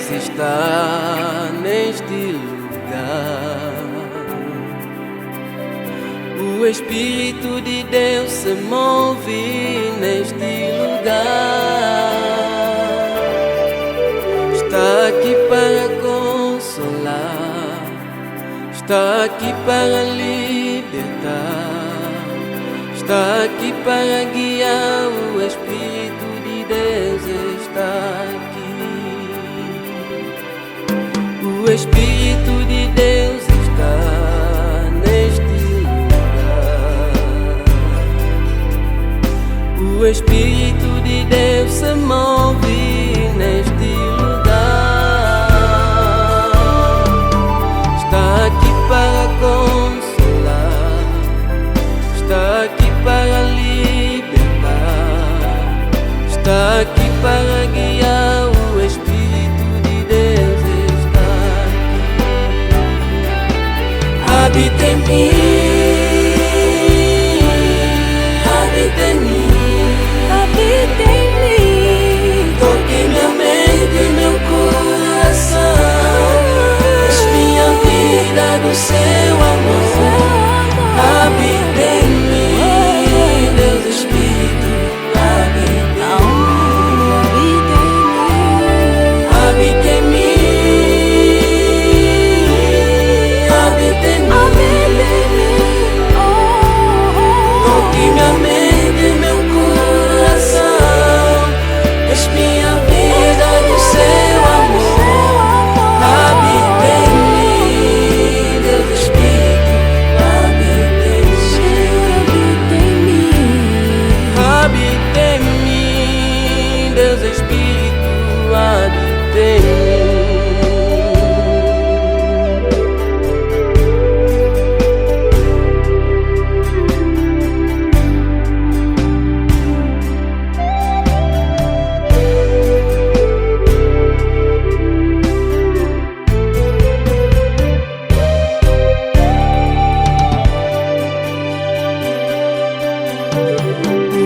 Deus está neste lugar. O Espírito de Deus se move neste lugar. Está aqui para consolar, está aqui para libertar, está aqui para guiar. O Espírito de Deus está aqui. O Espírito de Deus está neste lugar. O Espírito de Deus se move neste lugar. Está aqui para consolar, está aqui para libertar, está aqui para guiar. O Espírito de Deus está aqui. Habita em mim, habita em mim, habita em mim. Toque minha mente e meu coração, enche minha vida do seu amor. Habita em mim, Deus Espírito, habita em mim. Habita em mim, habita em mim. Toque minha mente e meu coração, enche minha vida do seu amor. Habita em mim, Deus Espírito, habita em mim. Habita em mim, Deus Espírito, habita em mim.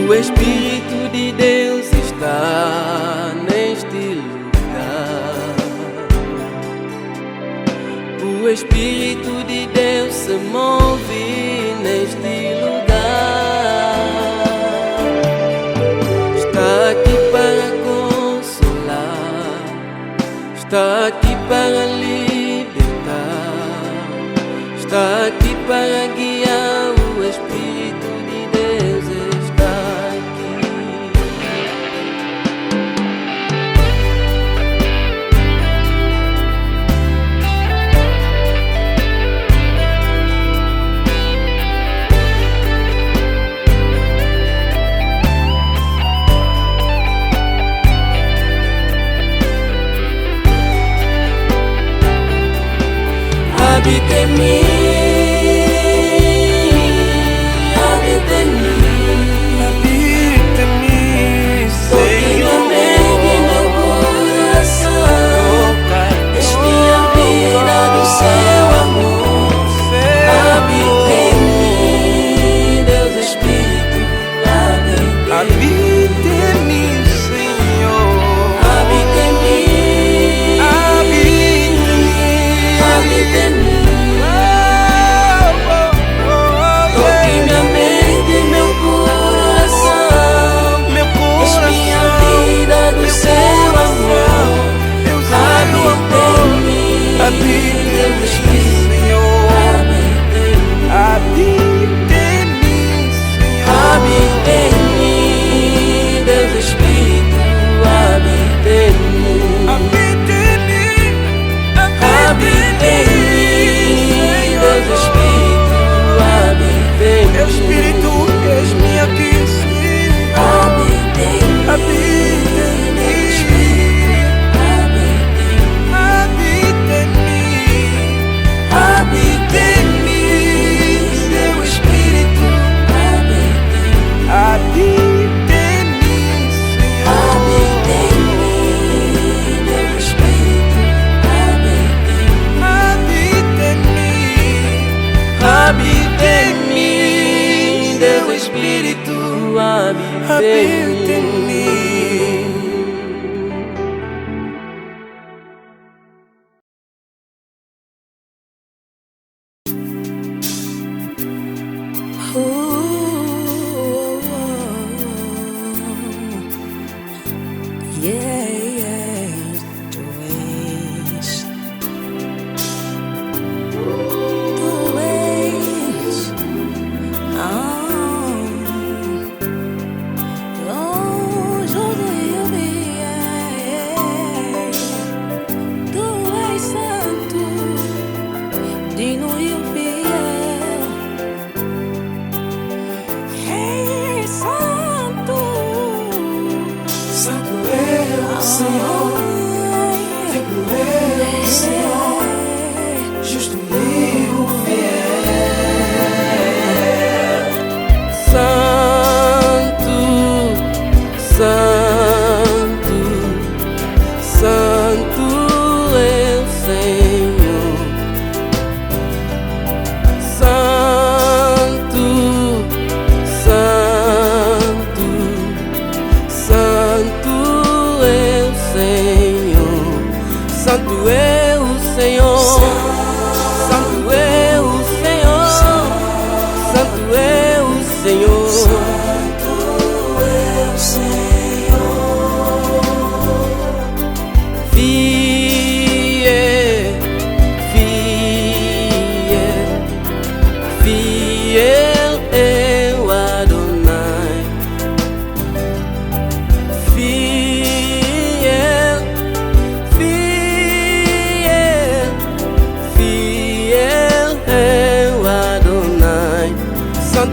O Espírito de Deus está neste lugar. O Espírito de Deus se move neste lugar. Está aqui para consolar, está aqui para libertar, está aqui para guiar. O Espírito de Deus está aqui. Habita em mim, habita em mim, Habita em mim, toque minha mente e meu coração, enche minha vida do seu amor. Habita em mim, Deus Espírito, habita em mim. Habita em mim, Senhor. Habita em mim, habita em mim. Toque minha mente e meu coração, enche minha vida do seu amor. Habita em mim, Deus Espírito, habita em mim. Habita em mim, Senhor. Habita em mim, Deus Espírito, habita em mim. Habita em mim, Habita em mim, Deus Espírito, habita em mim. Meu Espírito, eis-me aqui, Senhor. Habita em mim, Habita em Deus mim, Espírito, habita em mim. habita em mim, Habita em mim, Deus Espírito, habita em mim. habita em mim, Senhor. Habita em mim, Deus Espírito, habita em mim. Habita em mim, Habita em mim, Deus Espírito, habita em habita em mim. mim.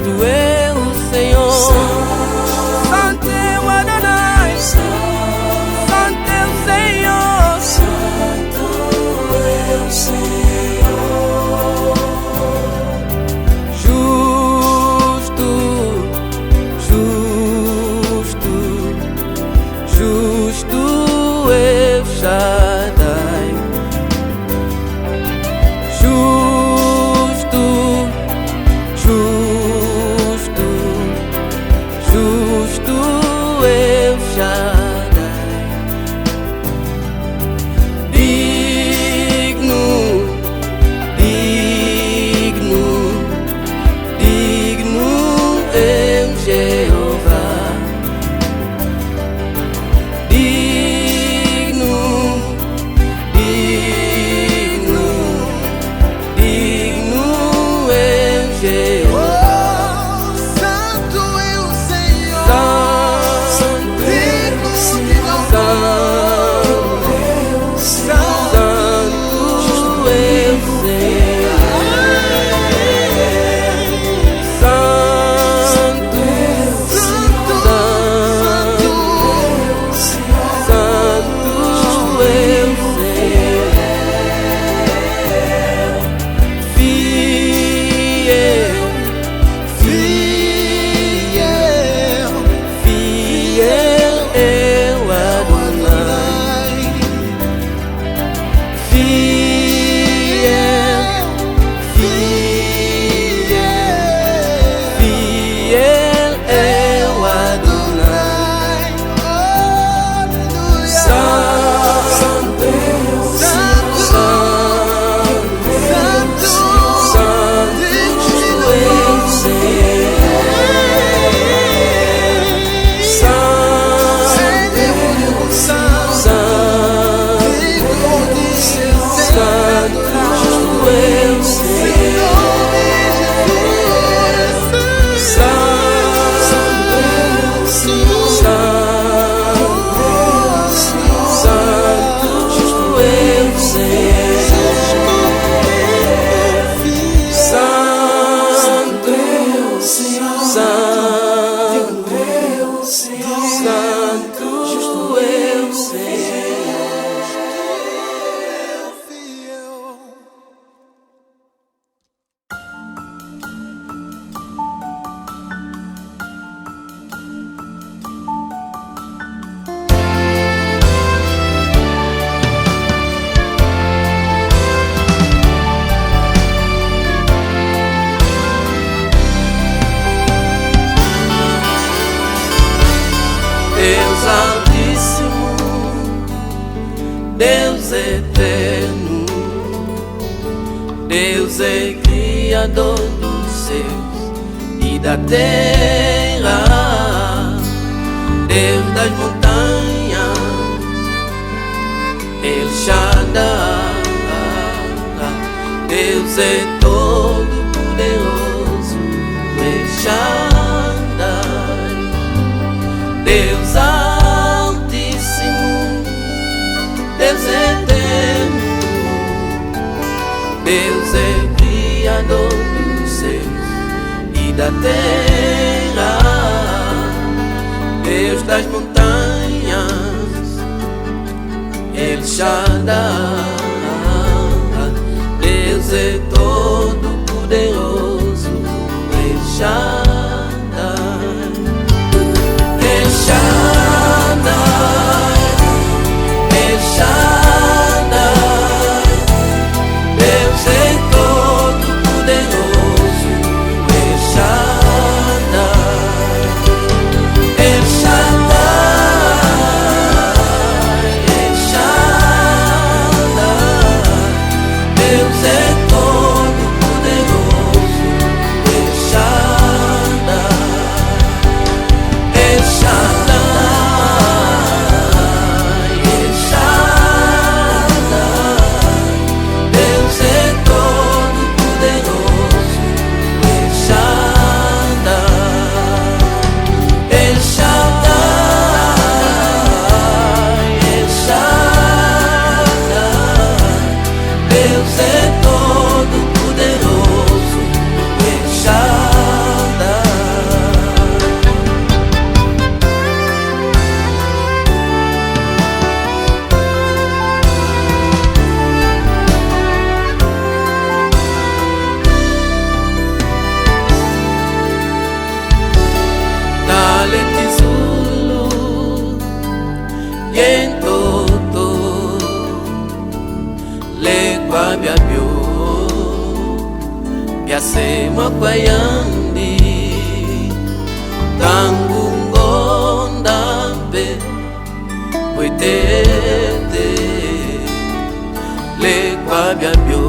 Santo é o Senhor. Santo é o Adonai. Santo é o Senhor. Santo é o Senhor. Justo, justo, justo é o Shaddai. Justo, justo, justo é o Shaddai. Digno, digno, digno é o Jeová. Digno, digno, digno é o Jeová. Oh, santo é o Senhor. Santo, Digno de louvor. Santo é o Senhor. Santo, Santo, Santo é o Senhor. Fiel, fiel, fiel é o Adonai. Fiel, fiel, fiel é o Adonai. Santo, Santo, Santo é o Senhor. Santo, Santo é o Senhor. Deus Altíssimo, Deus Eterno, Deus é Criador dos céus e da terra, Deus das montanhas, El Shaddai, Deus é todo poderoso, El Shaddai. Deus Altíssimo, Deus Eterno, Deus é Criador dos céus e da terra, Deus das montanhas, El Shaddai, Deus é todo poderoso, El Shaddai. kwa byabyo byasema kwa yandi tangu ngondambe wetete le kwa byabyo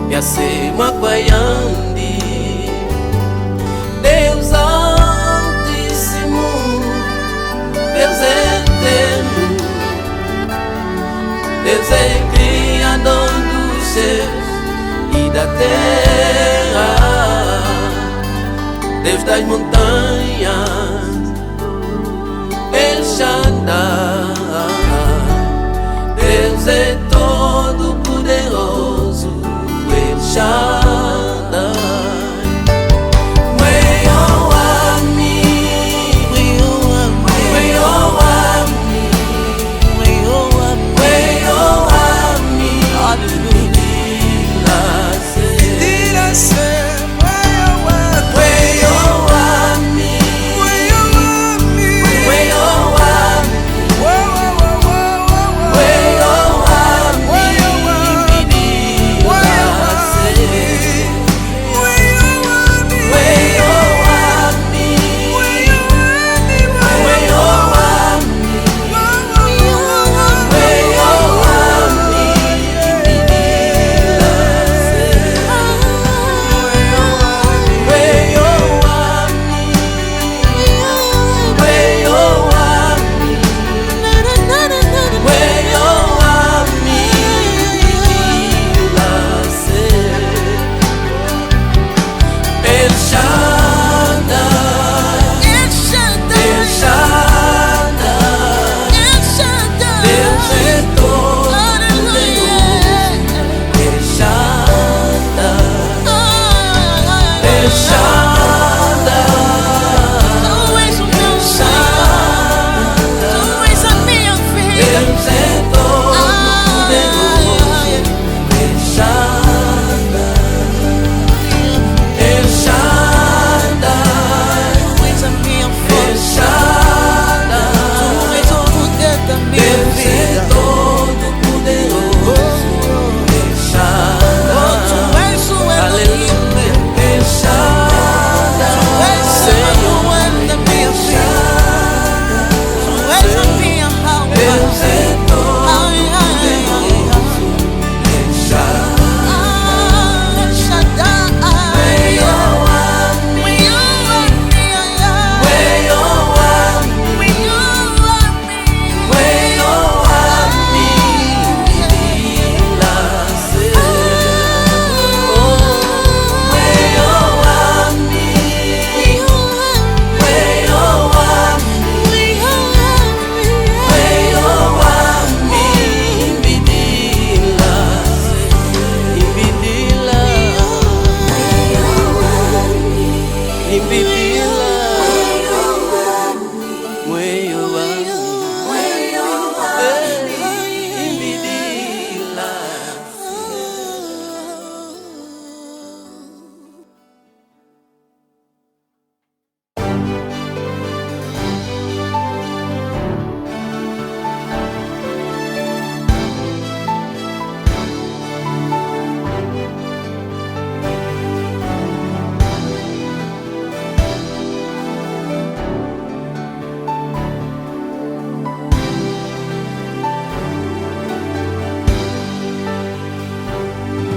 byasema kwa yandi Deus Altíssimo, Deus Eterno, Deus é Criador dos céus e da terra, Deus das montanhas, El Shaddai. Deus é todo poderoso, El Shaddai.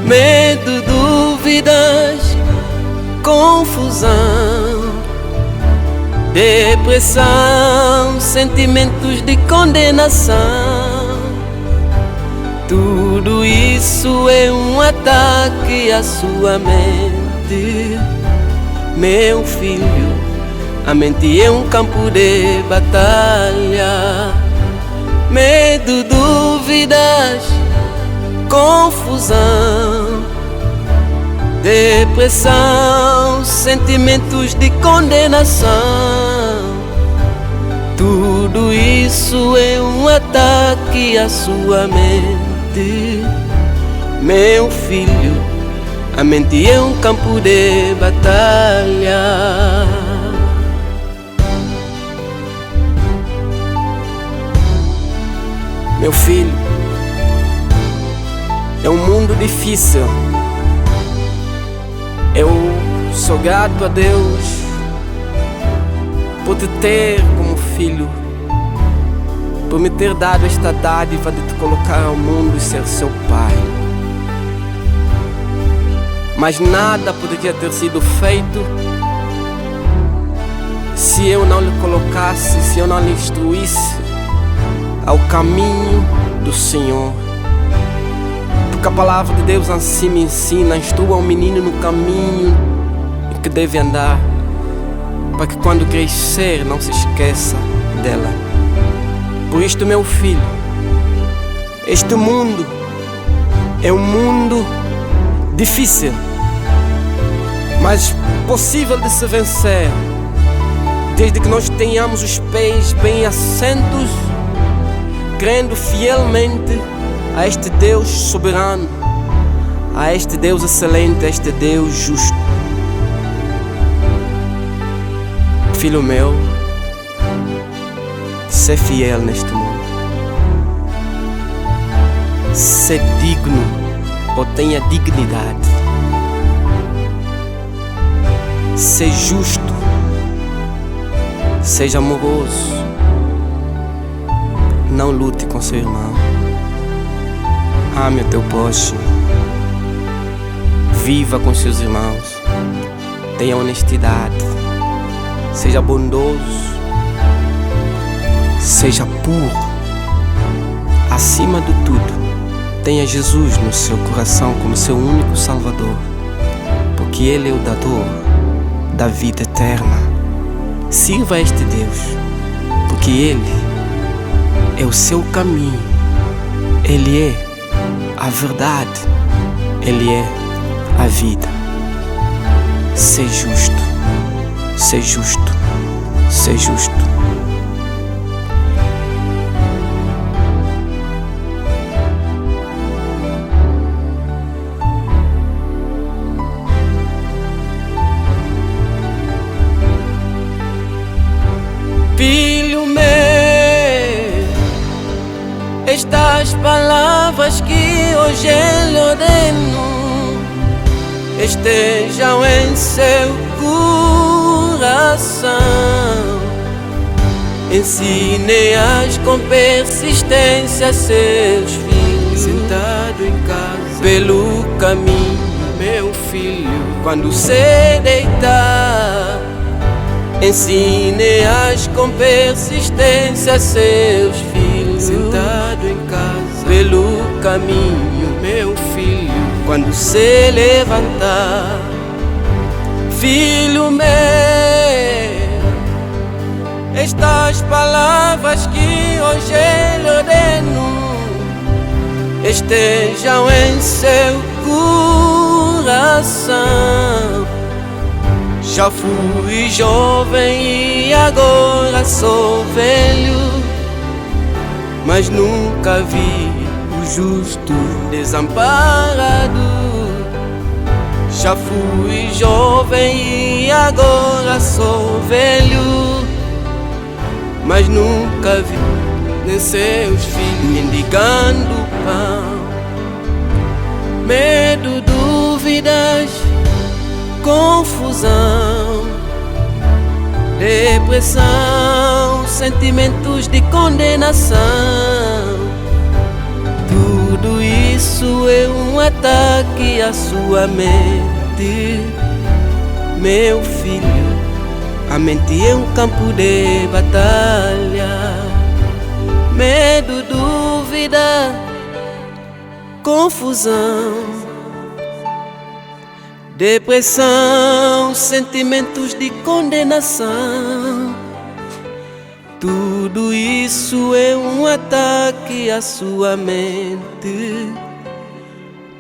Medo, dúvidas, confusão, depressão, sentimentos de condenação. Tudo isso é um ataque à sua mente. Meu filho, a mente é um campo de batalha. Medo, dúvidas, confusão, depressão, sentimentos de condenação. Tudo isso é um ataque à sua mente. Meu filho, a mente é um campo de batalha. Meu filho, É um mundo difícil. Eu sou grato a Deus por te ter como filho, por me ter dado esta dádiva de te colocar ao mundo e ser seu pai. Mas nada poderia ter sido feito se eu não lhe colocasse, se eu não lhe instruísse ao caminho do Senhor. Porque a palavra de Deus assim me ensina: instrua o menino no caminho em que deve andar, para que quando crescer não se esqueça dela. Por isto, meu filho, este mundo é um mundo difícil, mas possível de se vencer, desde que nós tenhamos os pés bem assentos, crendo fielmente a este Deus soberano, a este Deus excelente, a este Deus justo. Filho meu, sê fiel neste mundo. Sê digno, ou tenha dignidade. Sê justo, seja amoroso. Não lute com seu irmão. Ame o teu próximo. Viva com seus irmãos. Tenha honestidade. Seja bondoso. Seja puro. Acima de tudo, tenha Jesus no seu coração como seu único Salvador, porque Ele é o dador da vida eterna. Sirva a este Deus, porque Ele é o seu caminho. Ele é a verdade. Ele é a vida. Ser justo, ser justo, ser justo. Filho meu, estas palavras que hoje lhe ordeno estejam em seu coração. Ensine-as com persistência a seus filhos, sentado em casa pelo caminho, meu filho, quando se deitar. Ensine-as com persistência a seus filhos, sentado em casa pelo caminho, meu filho, quando se levantar. Filho meu, estas palavras que hoje lhe ordeno estejam em seu coração. Já fui jovem e agora sou velho, mas nunca vi o justo desamparado. Já fui jovem e agora sou velho, mas nunca vi nem seus filhos mendigando pão. Medo, dúvidas, confusão, depressão, sentimentos de condenação. Tudo isso é um ataque à sua mente, meu filho. A mente é um campo de batalha. Medo, dúvida, confusão, depressão, sentimentos de condenação. Tudo isso é um ataque à sua mente,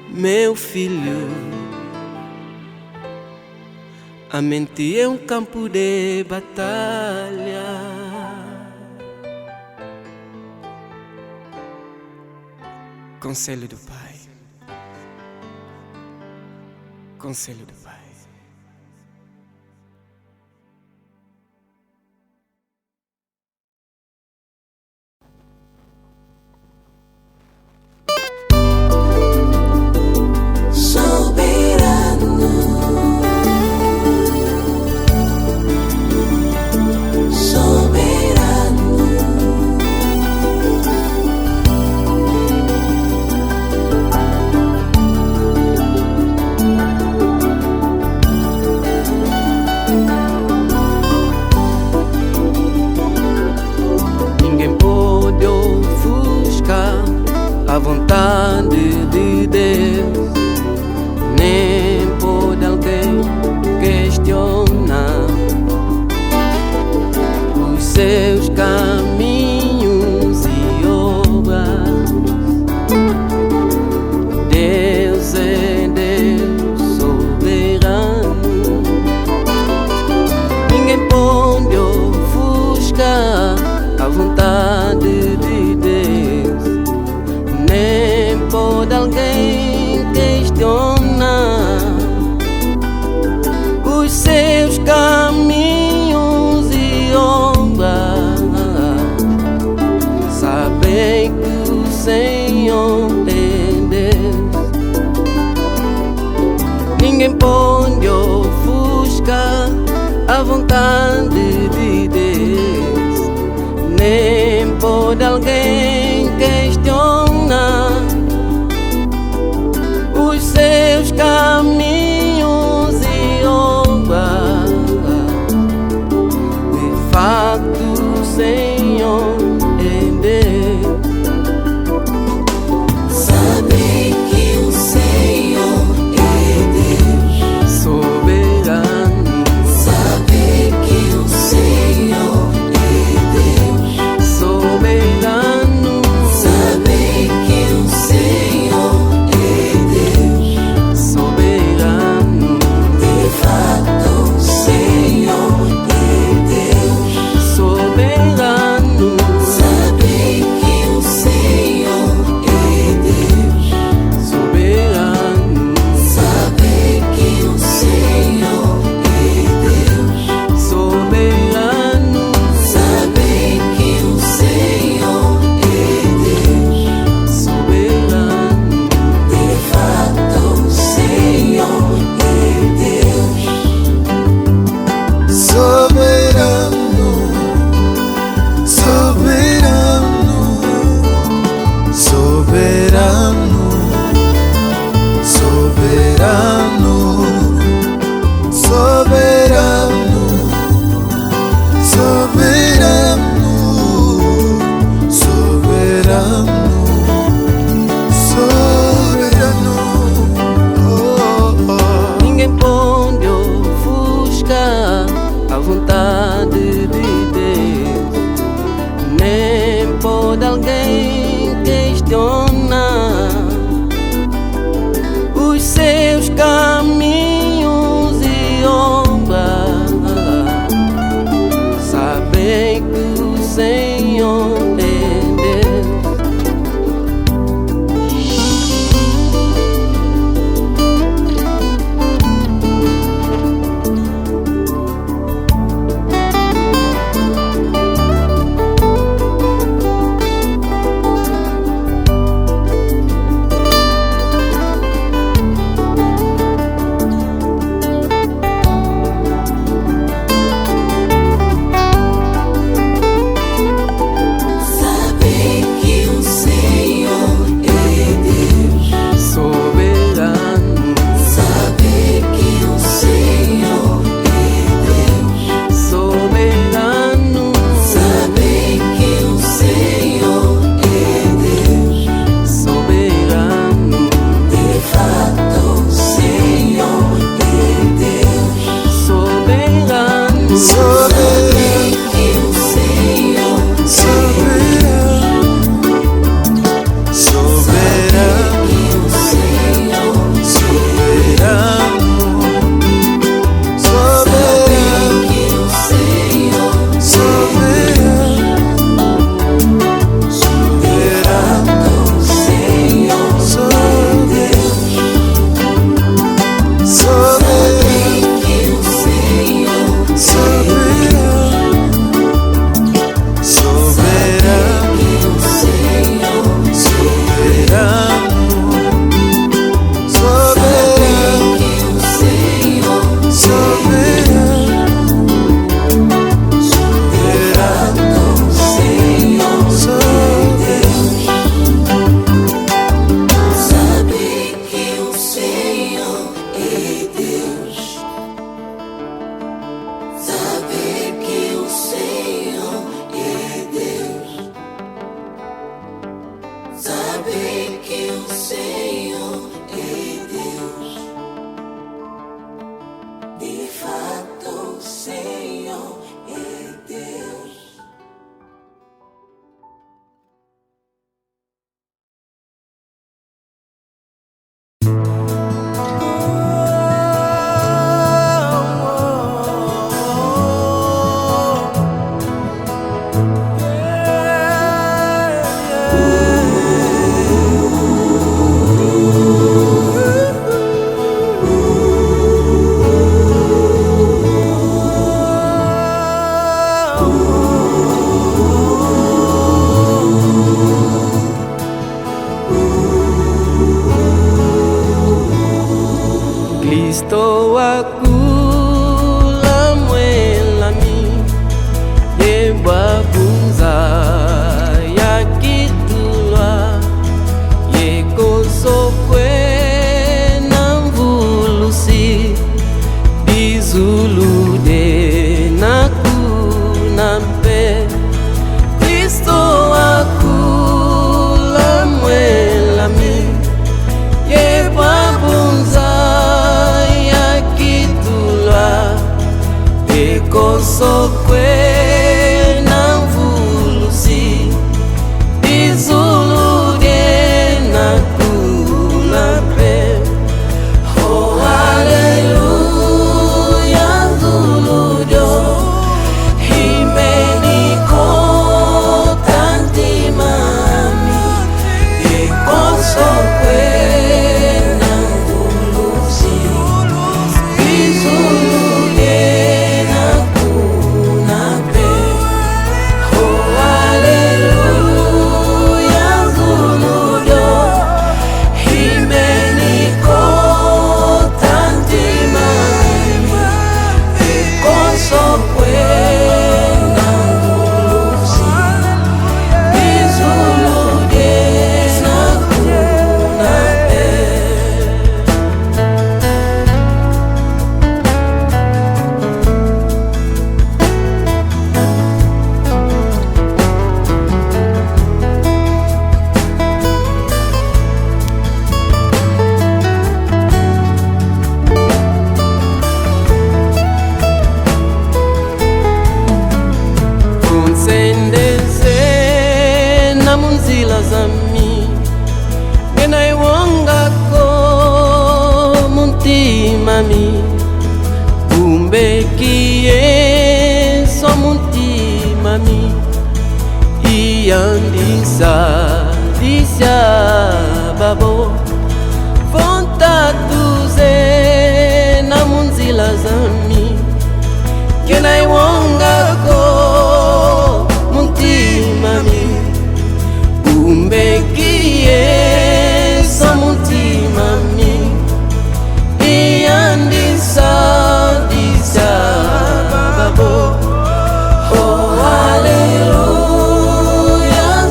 meu filho. A mente é um campo de batalha. Conselho do Pai. Conselho do Pai. pode alguém questionar os seus caminhos e obras. Sabem que o Senhor é Deus. Ninguém pode ofuscar a vontade de Deus, nem pode alguém questionar os seus caminhos e obras. De fato, o Senhor é Deus. Sabem que o Senhor é Deus Soberano. Sabem que o Senhor é Deus Soberano. Sabem que o Senhor é Deus Soberano. De fato, o Senhor é Deus Soberano. Sabem que o Senhor é Deus Soberano. Sabem que o Senhor é Deus Soberano. Sabem que o Senhor é Deus Soberano. De fato, o Senhor é Deus soberano, soberano, soberano, soberano, soberano, soberano, soberano, soberano. Oh, oh. Ninguém pode ofuscar a vontade de Deus, nem pode alguém questionar os seus caminhos e obras. Sabem que o Senhor é Deus. Sabem que o Senhor é Deus Soberano. Sabem que o Senhor é Deus Soberano. Sabem que o Senhor é Deus Soberano. De fato, o Senhor é Deus Soberano. Sabem que o Senhor Soberano, soberano, que o Senhor soberano, soberano, que o Senhor soberano, soberano, o Senhor soberano, soberano, que o Senhor soberano, soberano, que o Senhor soberano, soberano, que o Senhor soberano, soberano, o Senhor sabe que o Senhor é Deus sabe que o Senhor é Deus sabe que o Senhor é Deus de fato o Senhor é Deus. Kristo akulamwelami yebwabunza yakitulwa yekosokwe namvulusi bizulude nakunampe Kristo akulamwelami yebwabunza ekosokwe namvulusi izulude nakunape. Oh haleluya zuludo himeniko tantimami ekosokwe namvulusi izulude munzila zami ngenaiwongako muntimami umbekie so muntimami iyandisa disya babo vontatuze na munzila zami ngenaiwongako muntimami umbekie so muntimami iyandisa disya babo. Oh haleluya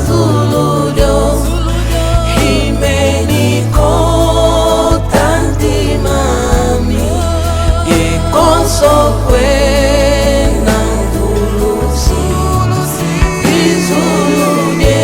zuludo himeniko tantimami yekosokwe namvulusi izulude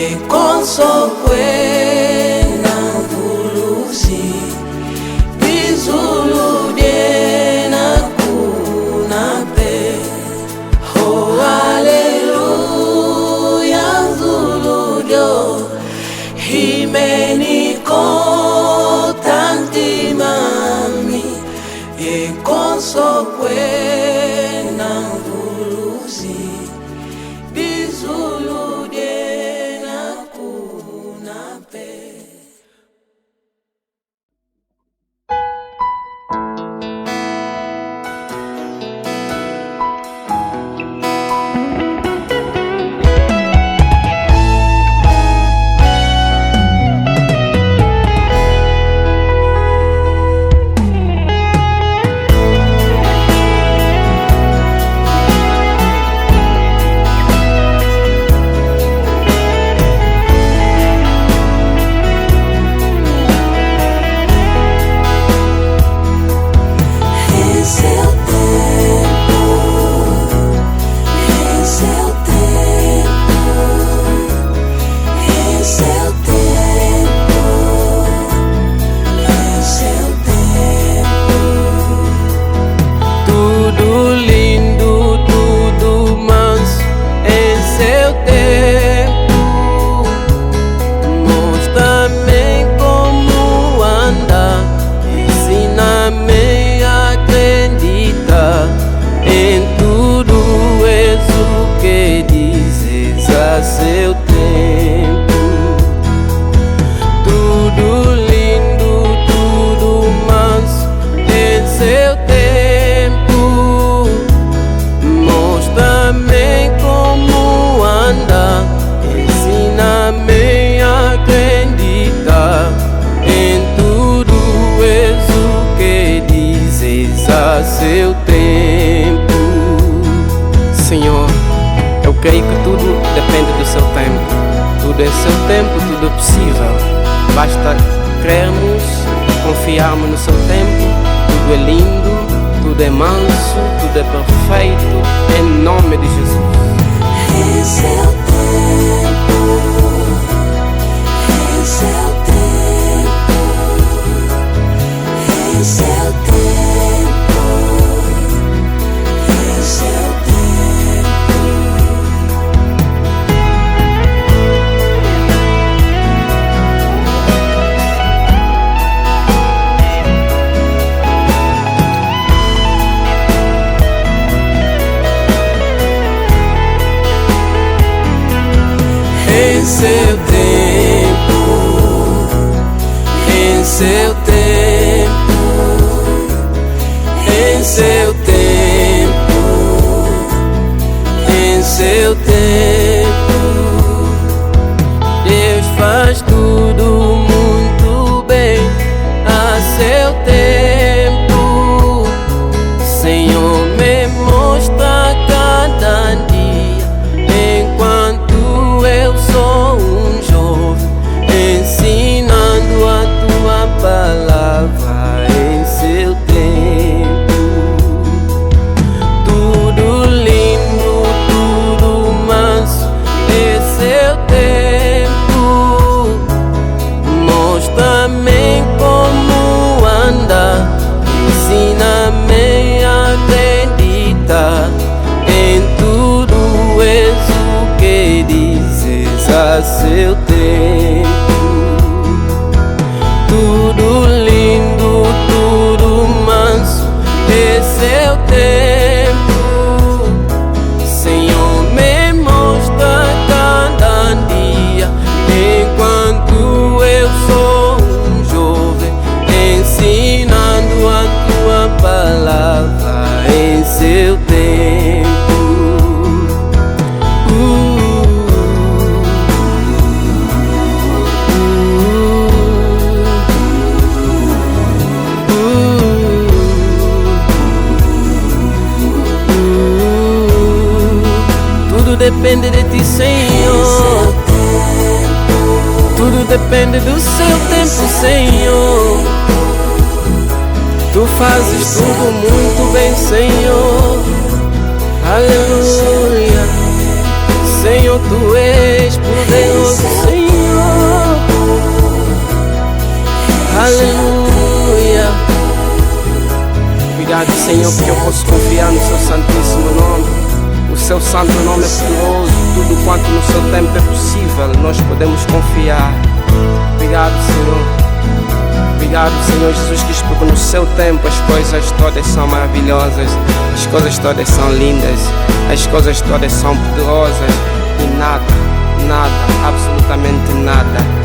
ekosokwe namvulusi izulude nakunape. Oh haleluya zuludo himeniko tantimami ekosokwe namvulusi izulude nakunape. seu tempo. Tudo em seu tempo, tudo é possível. Basta crermos, confiarmos no seu tempo. Tudo é lindo, tudo é manso, tudo é perfeito, em nome de Jesus. Em seu tempo, em seu tempo, em seu tempo, em seu tempo. Em seu tempo, em seu tempo, em seu tempo, em seu tempo, Deus faz tudo muito bem a seu tempo. Senhor, me mostra cada dia enquanto eu sou um jovem, ensinando a tua palavra em seu tempo. Tudo lindo, tudo manso, é seu tempo. Mostra-me como andar, ensina-me a acreditar em tudo és o que dizes a seu tempo. Tudo lindo, tudo manso, é seu tempo. Senhor, me mostra cada dia enquanto eu sou um jovem, ensinando a tua palavra em seu tempo. Tudo depende de ti, Senhor. Tudo depende do seu tempo, Senhor. Tu fazes tudo muito bem, Senhor. Aleluia. Senhor, tu és poderoso, Senhor. Aleluia. Obrigado, Senhor, porque eu posso confiar no seu santíssimo nome. O seu santo nome é poderoso. Tudo quanto no seu tempo é possível, nós podemos confiar. Obrigado, Senhor. Obrigado, Senhor Jesus Cristo, porque no seu tempo as coisas todas são maravilhosas, as coisas todas são lindas, as coisas todas são poderosas. E nada, absolutamente nada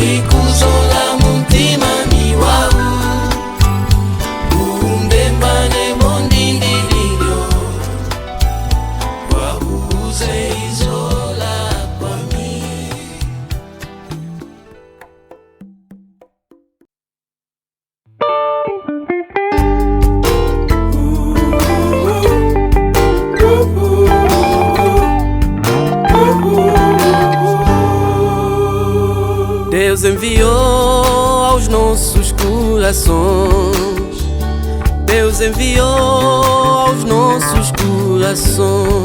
ikuzola muntima miwau undembane mondindililyo wabuze izola kwami. Deus enviou aos nossos corações, Deus enviou aos nossos corações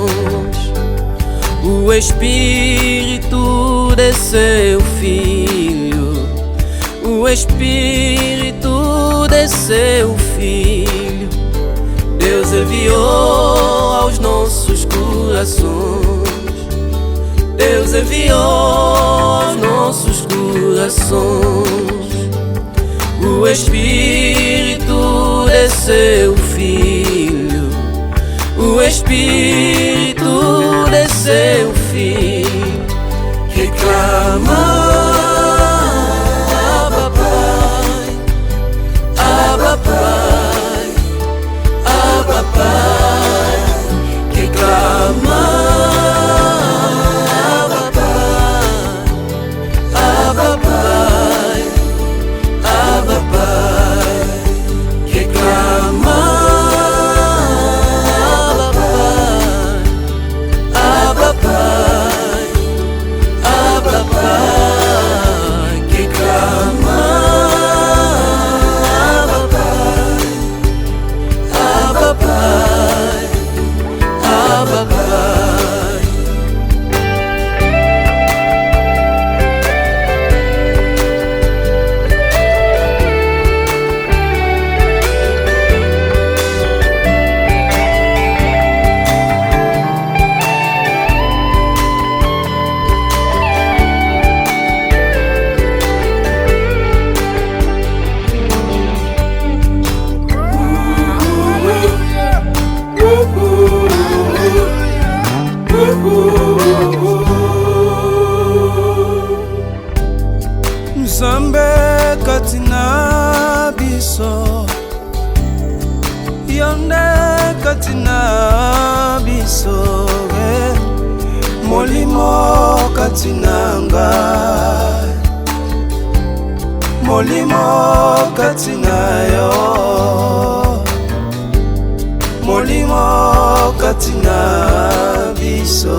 o Espírito de seu Filho, o Espírito de seu Filho. Deus enviou aos nossos corações, Deus enviou aos nossos corações o Espírito de seu Filho, o Espírito de seu Filho, que clama: Abba Pai, Abba Pai, Abba Pai, que clama: Nzambe katina biso, yonde katina biso, molimo katina ngai, molimo katina yo, molimo katina biso,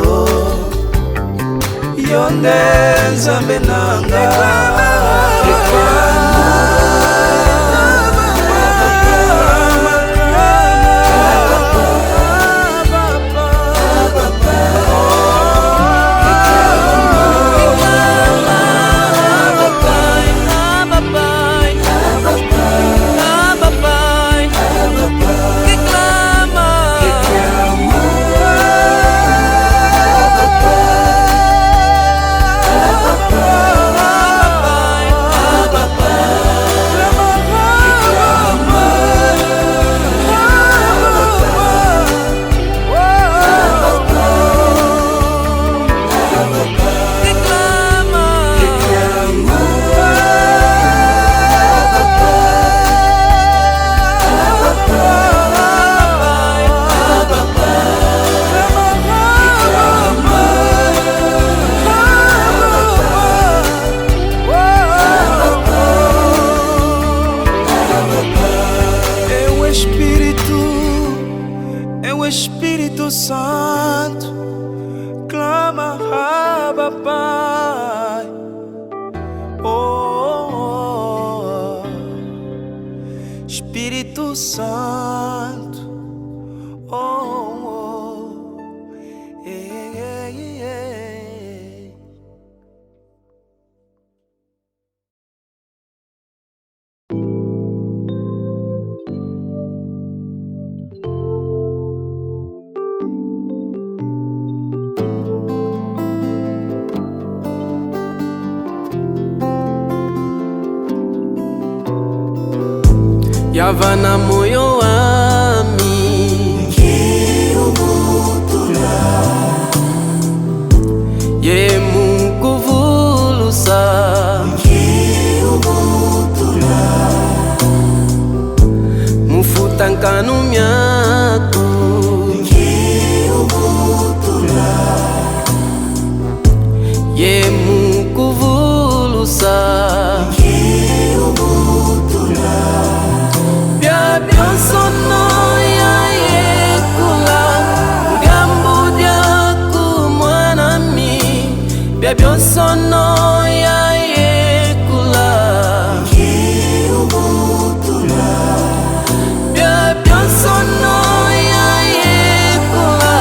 yonde Nzambe nanga. Espírito Santo, clama Abba Pai. Oh, Espírito Santo, oh, yeah, yeah. Yavana moyo wami Kiumutula ye mukuvulusa no miaco. Yemu kuvulusa Bia bionsono ya yekula Gambu diaku mwanami Bia bionsono ya yekula Bia bionsono ya yekula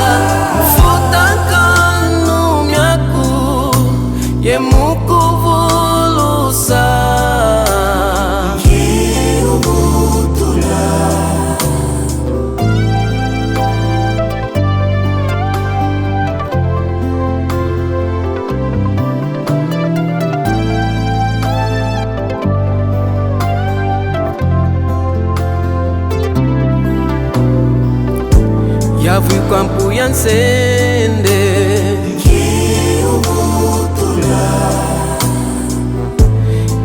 Futakanu miaku Yemu kuvulusa Ya fui campo yansende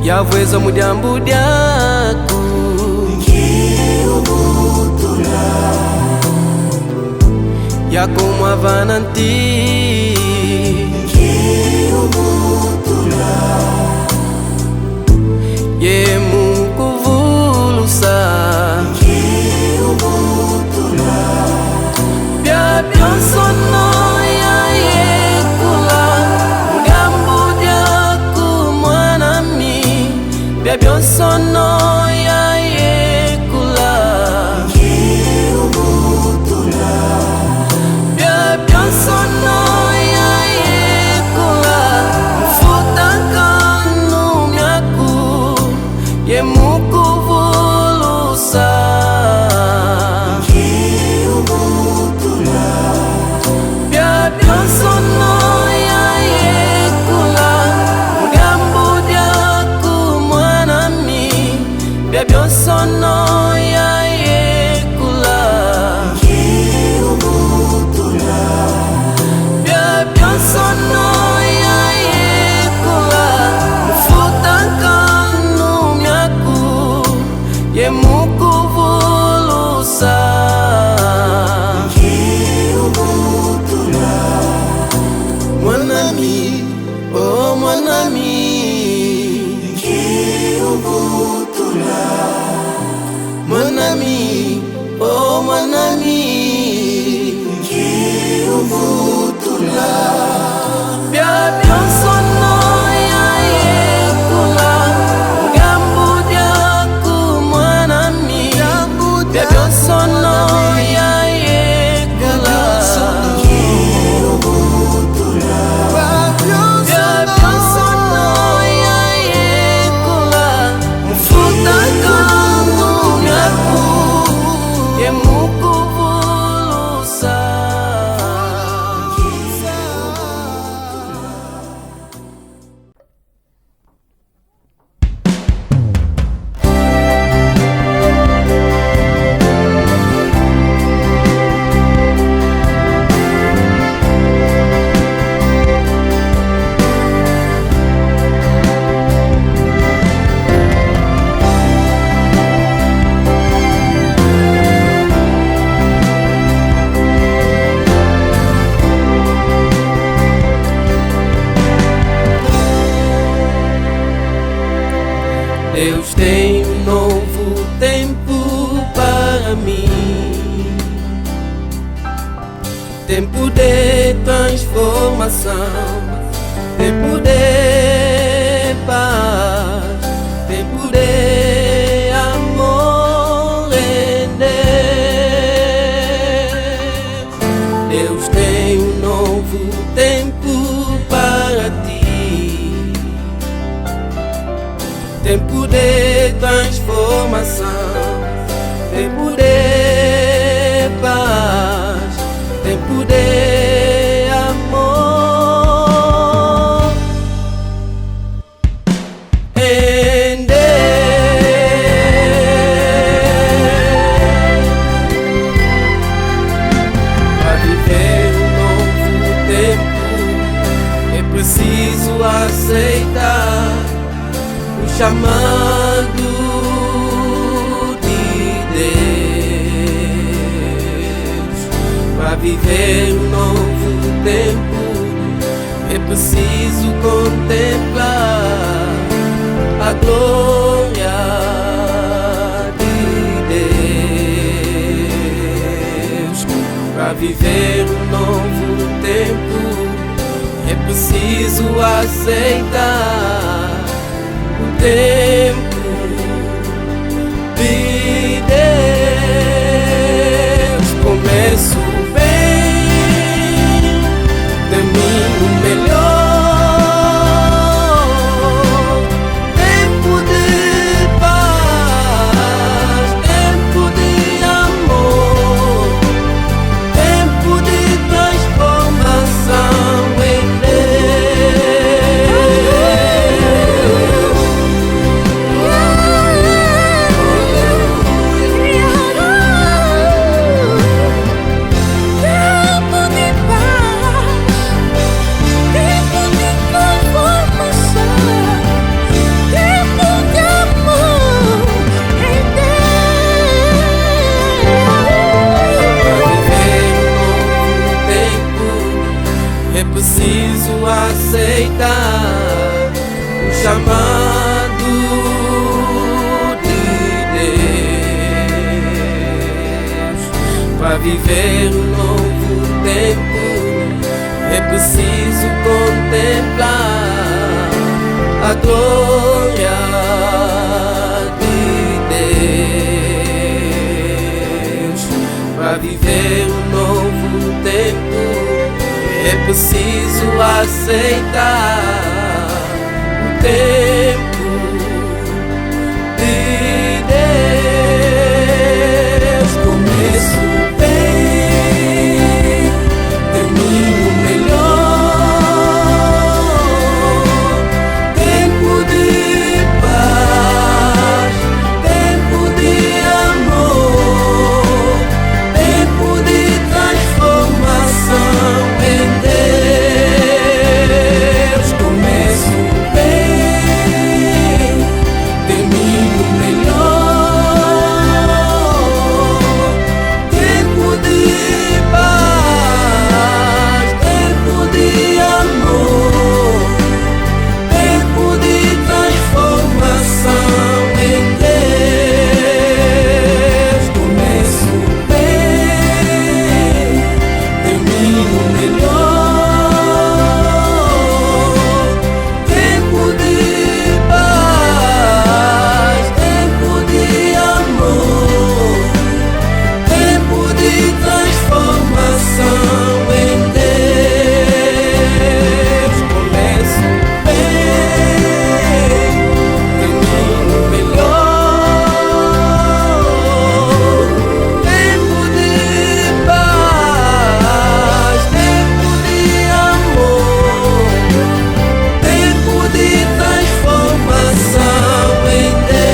Ya vweza mudambu diaku Ya kumwa vananti Yemu kuvulusa Bia bionsono ya yekula Gambu diaku mwanami Bia bionsono ya yekula Bia bionsono ya yekula Futakanu miaku Yemu kuvulusa Bia bionsono ya yekula Gambu diaku mwanami Bia bionsono ya yekula Bia bionsono ya yekula Futakanu miaku Yemu kuvulusa Mwanami, oh mwanami Mwanami, oh mwanami Bia bionsono ya yekula Gambu diaku mwanami Bia bionsono ya yekula Bia bionsono ya yekula Futakanu miaku Yemu kuvulusa Deus tem novo tempo para mim, tempo de transformação, tempo de paz, tempo de amor em Deus. Deus tem novo tempo para ti, tempo de transformação, tempo de paz, tempo de amor em Deus. Para viver um novo tempo é preciso aceitar o chamado de Deus. viver um novo tempo é preciso contemplar a glória de Deus. Para viver um novo tempo é preciso aceitar o tempo de Deus. Começo bem, termino melhor. Tempo de paz, tempo de amor, tempo de transformação em é preciso aceitar o chamado de Deus. Para viver um novo tempo é preciso contemplar a glória de Deus. Para viver um novo tempo é preciso aceitar o tempo de Deus. Começo bem, termino melhor. Tempo de paz, tempo de amor, tempo de transformação em Deus. Começo bem, termino melhor. Tempo de paz, tempo de amor, tempo de transformação em Deus. Começo bem, termino melhor. Tempo de paz, tempo de amor, tempo de transformação em Deus. Começo bem, termino melhor. Tempo de paz, tempo de amor, tempo de transformação em Deus.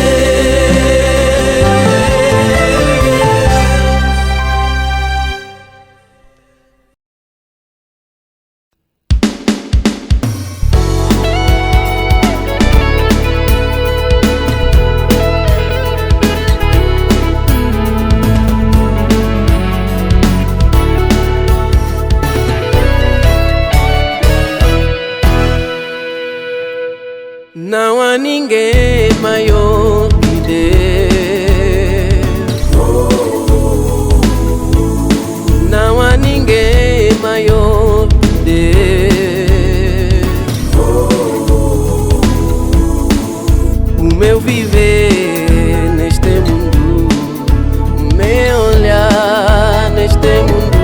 Não há ninguém maior que Deus. Não há ninguém maior que Deus. O meu viver neste mundo, o meu olhar neste mundo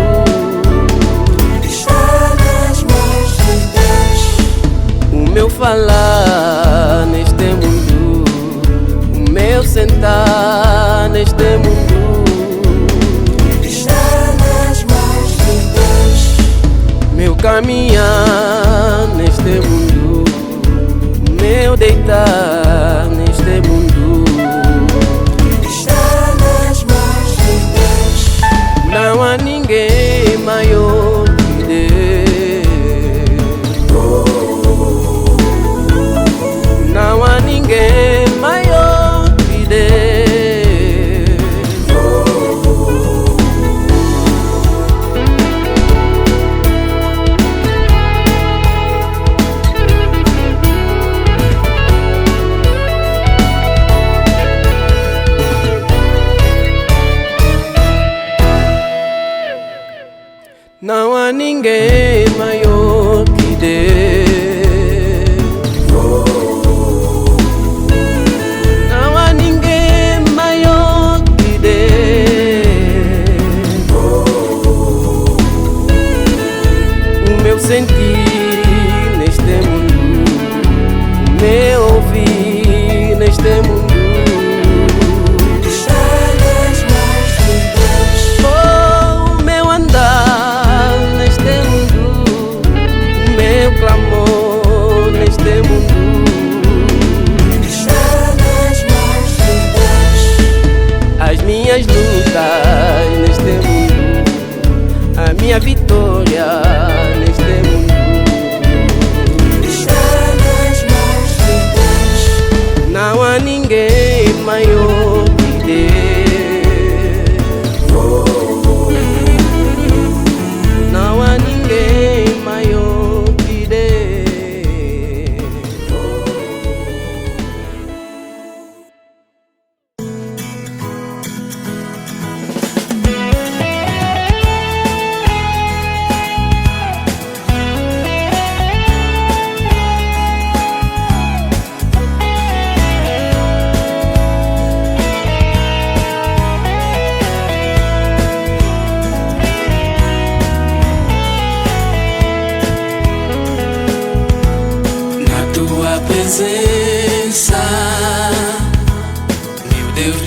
Está nas mãos de Deus. o meu falar neste mundo, o meu sentar neste mundo Está nas mãos de Deus. meu caminhar neste mundo, o meu deitar neste mundo. Está nas mãos de Deus. Não há ninguém maior que Deus.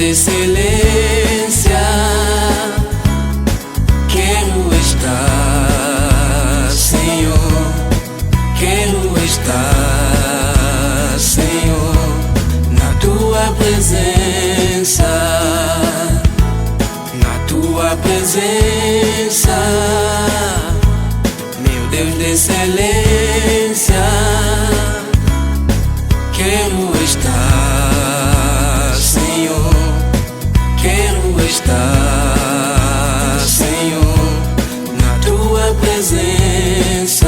de excelência, quero estar, Senhor, quero estar, Senhor, na tua presença, na tua presença, meu Deus de excelência, quero estar, Senhor, quero estar, Senhor, na tua presença,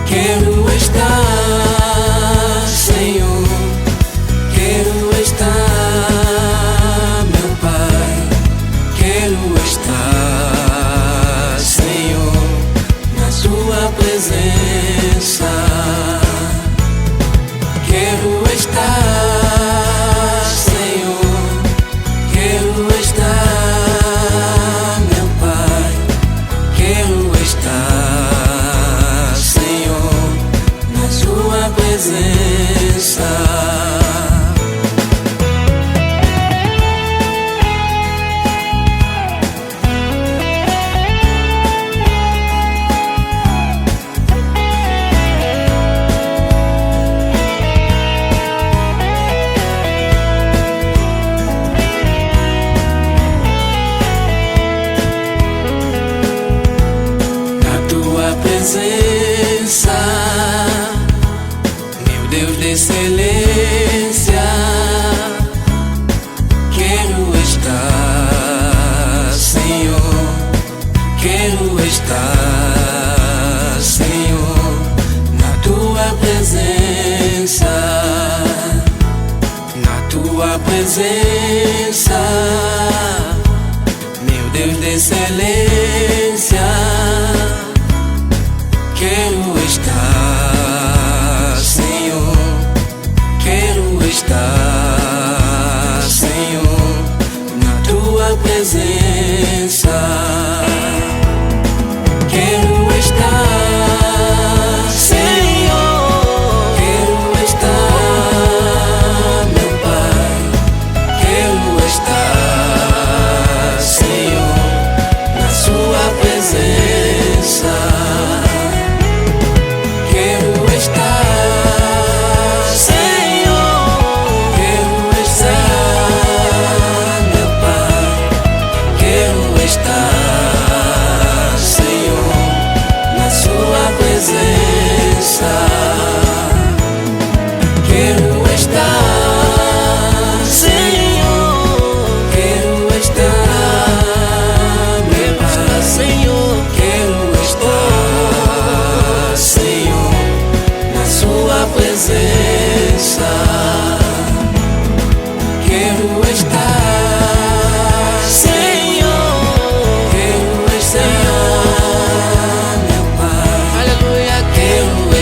quero estar, Senhor, quero estar, meu Pai, quero estar, Senhor, na tua presença. Quero estar, Senhor, quero estar, meu Pai, quero estar, Senhor, na tua presença. Presença, meu Deus de excelência, quero estar, Senhor, quero estar, Senhor, na tua presença, na tua presença, meu Deus de excelência. Quero estar, Senhor, quero estar, Senhor, na tua presença. Quero estar, Senhor, quero estar, meu Pai, quero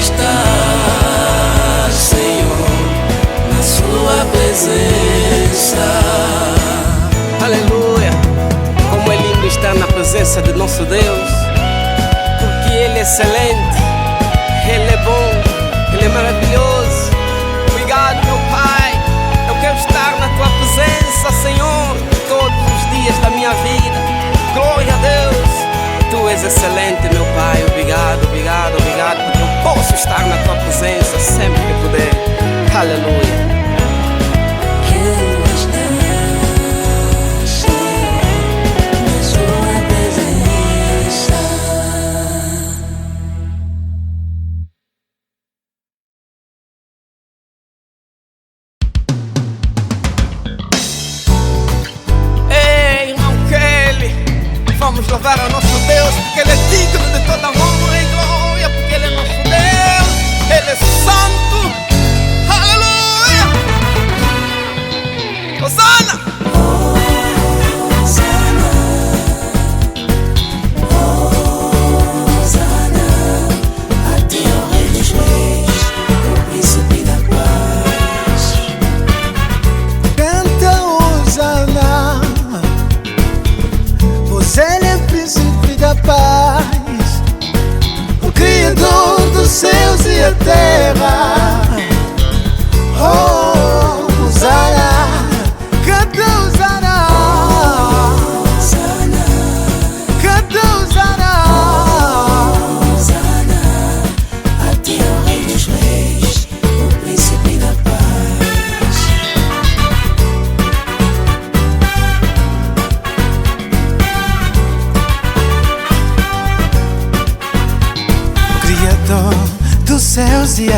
estar, Senhor, na sua presença. Aleluia, como é lindo estar na presença de nosso Deus, porque Ele é excelente, Ele é bom, Ele é maravilhoso. Obrigado, meu Pai, eu quero estar na tua presença, Senhor, todos os dias da minha vida. Glória a Deus, tu és excelente, meu Pai. Obrigado, obrigado, obrigado, porque eu posso estar na tua presença sempre que puder. Aleluia. Vamos louvar ao nosso Deus, porque Ele é digno de toda honra e glória, porque Ele é nosso Deus, Ele é santo. Aleluia! Hosana! Hosana, a ti, ó Rei dos Reis, o Príncipe da Paz. Canta Hosana, pois Ele é príncipe.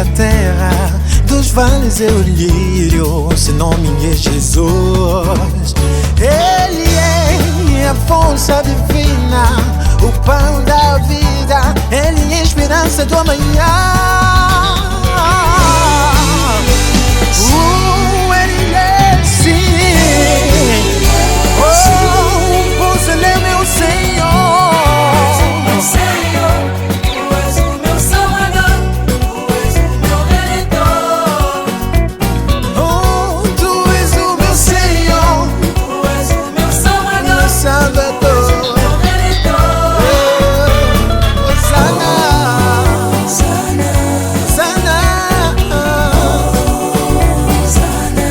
a terra, dos vales eu lírio, seu nome é Jesus. Ele é a força divina, o pão da vida, Ele é a esperança do amanhã. Ele é sim, pois Ele é meu Senhor. Tu és o meu Salvador, Tu és o meu Redentor. Tu és o meu Senhor, Tu és o meu Salvador, meu Salvador. meu Redentor. Hosana, Hosana, Hosana, Hosana,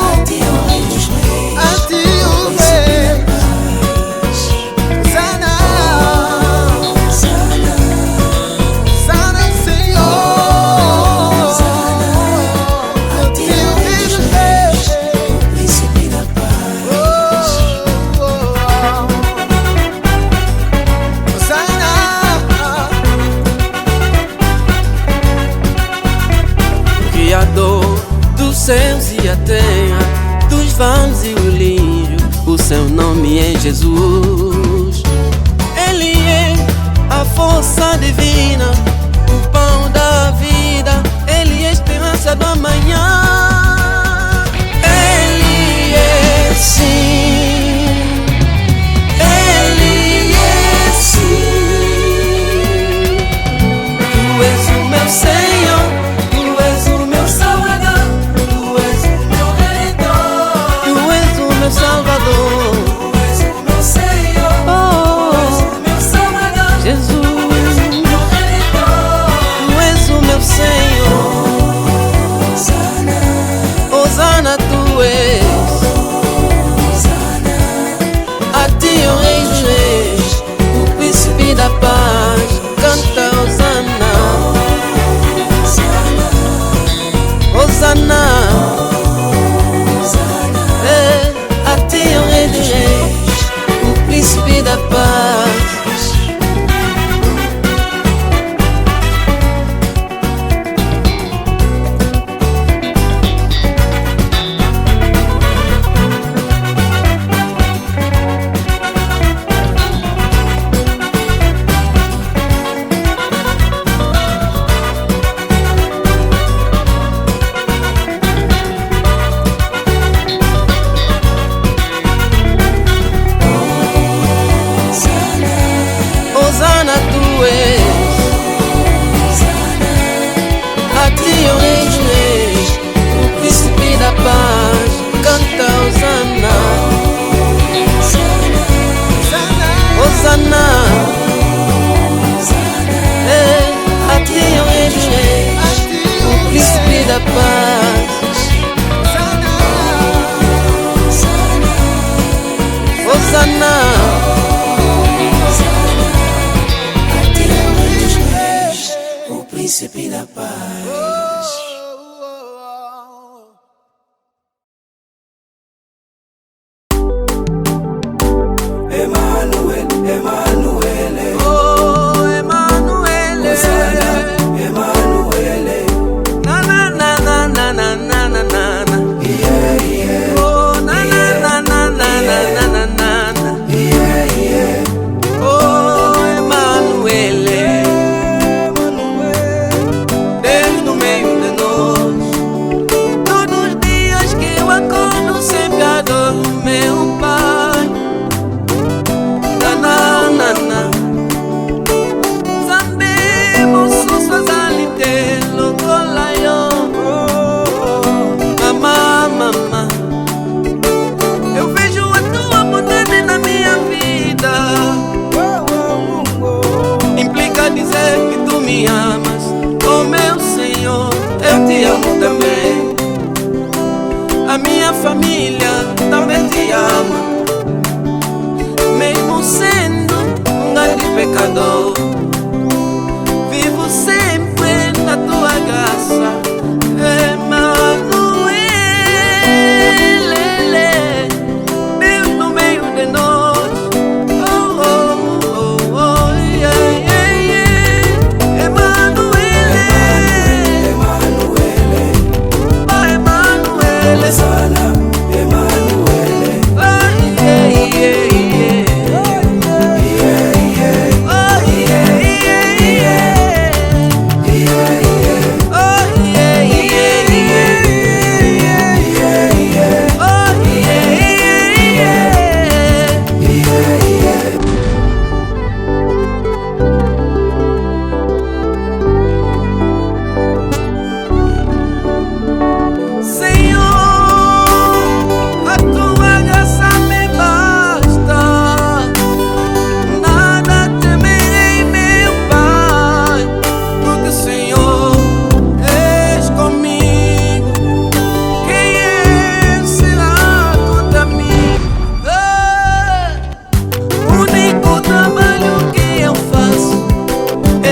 a ti o Rei dos Reis, a ti o Rei. Hosana, Hosana, Hosana, Senhor. A ti o Rei dos Reis. Príncipe da paz. Hosana. Criador dos céus e a terra, dos vales e o lírio, o seu nome é Jesus. Ele é a força divina, o pão da vida, Ele é a esperança do amanhã. Ele é sim, Ele é sim. Tu és o meu Senhor, Tu és o meu Salvador, Tu és o meu Redentor. Tu és o meu Salvador, Tu és o meu Senhor, Tu és o meu Salvador, Jesus. meu Redentor. Tu és o meu Senhor, Hosana, Hosana tu és, Hosana, a ti o Rei dos Reis, o Príncipe da paz, canta Hosana, Hosana, é, a ti o Rei dos Reis, o Príncipe da paz. Hosana tu és, a ti o Rei dos Reis, o Príncipe da paz, canta Hosana, Hosana, é, a ti o Rei dos Reis, o Príncipe da paz, Hosana. a ti o Rei dos Reis, o Príncipe da paz. Emmanuel, Emmanuel, Oh, Emanuele, Hosana, Emmanuel, na na na na na na na na na na. yeah, yeah, Oh, na na na na na na na na na. yeah, yeah. Oh, Emanuele, Deus no meio de nós. Todos os dias que eu acordo sempre adoro meu Pai. Na na na na. Sabemos suas alintelo colayo. Mamá, mamá. Eu vejo a tua bondade na minha vida. Implica dizer que tu me amas, oh meu Senhor, eu te amo também. A minha família também te ama, mesmo sendo um grande pecador. Vivo sempre na tua graça, Emanuel, Deus no meio de nós. Oh, oh, oh, oh, yeah, yeah, yeah. Emanuel, Osana, Emmanuel.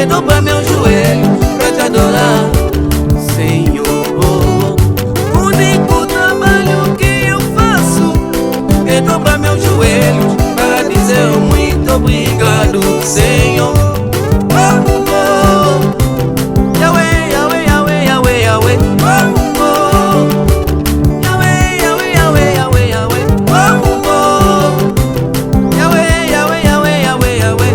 Dobra meu joelho pra te adorar, Senhor. O único trabalho que eu faço é dobrar meus joelhos para dizer muito obrigado, Senhor. Yahweh, Yahweh, Yahweh, Yahweh, Yahweh. Yahweh, Yahweh, Yahweh, Yahweh, Yahweh. Yahweh, Yahweh, Yahweh, Yahweh, Yahweh.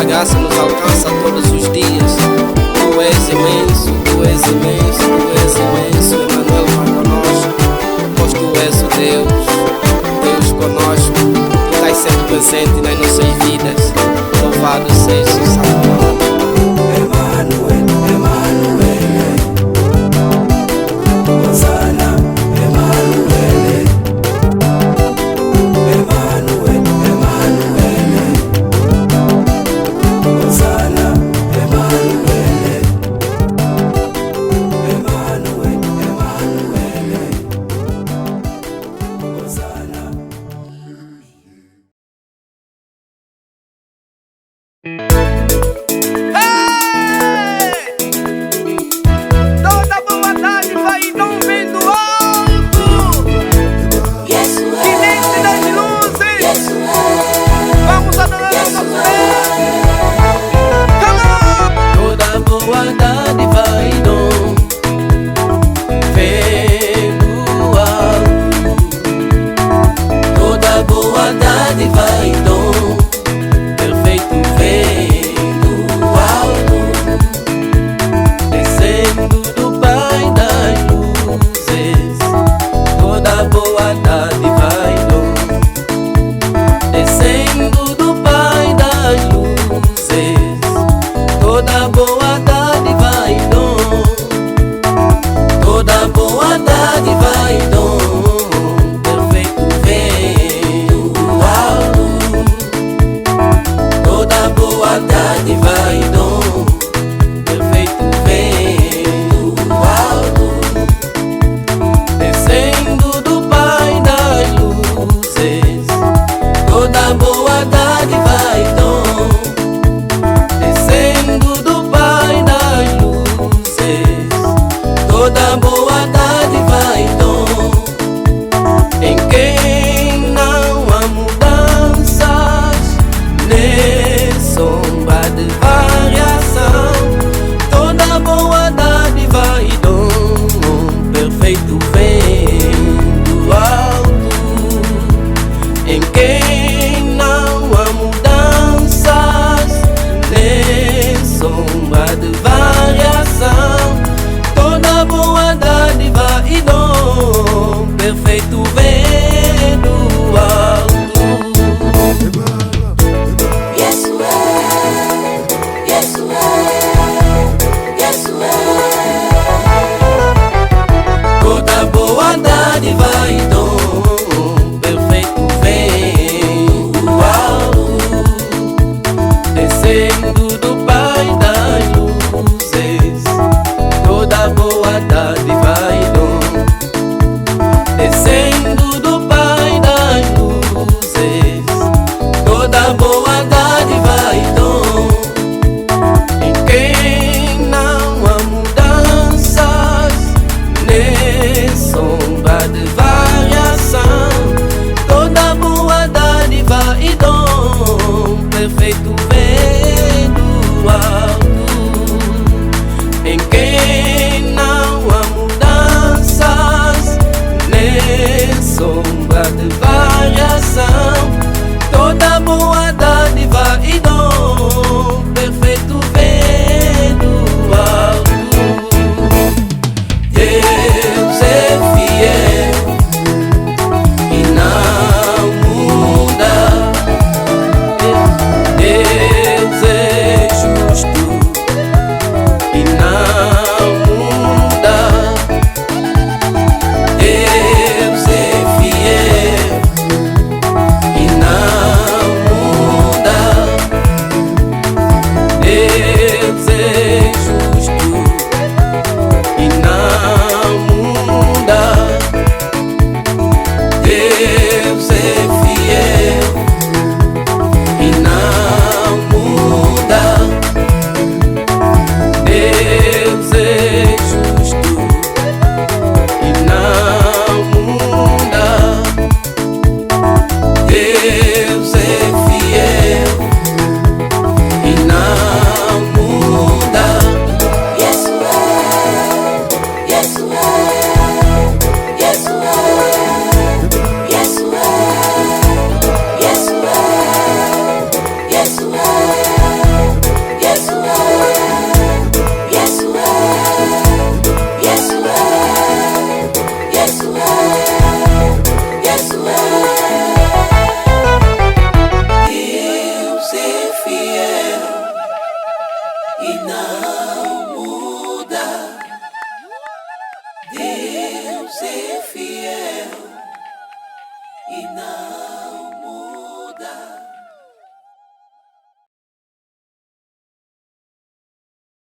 Graça nos alcança todos os dias. Tu és imenso, tu és imenso, tu és imenso, Emmanuel para conosco. Pois tu és o Deus conosco. Tu estás sempre presente nas nossas vidas. Louvado seja o Santo Nome. Emmanuel, Emmanuel. Osana, Emmanuel. Emmanuel, Emmanuel. Osana, Emmanuel. Emmanuel, Emmanuel. Osana. Toda bondade vai não vem do alto. Silêncio das luzes. Vamos adorar o nosso Deus. Toda bondade vai não vem do alto. Toda bondade vai não perfeito vem do alto. Descendo do Pai das luzes, toda boa dádiva e dom. Descendo do Pai das luzes, toda boa dádiva e dom. Toda boa dádiva e dom, perfeito vem do alto. Toda boa dádiva e dom, perfeito vem do alto. Descendo do Pai das quem não há mudanças, nem sombra de variação. Toda boa dádiva e dom perfeito vem do alto. Toda boa dádiva e dom perfeito vem do alto, descendo do Pai das luzes. Toda boa dádiva e dom, descendo do Pai das luzes. Toda boa dádiva e dom, em quem não há mudanças, nem sombra de variação. Toda boa dádiva e dom perfeito vem do alto, em quem não há mudanças, nem sombra de variação. Toda boa dádiva e dom perfeito vem do alto. Deus é fiel e não muda. Deus é justo e não muda. Deus é fiel e não muda. Deus é justo e não muda. Deus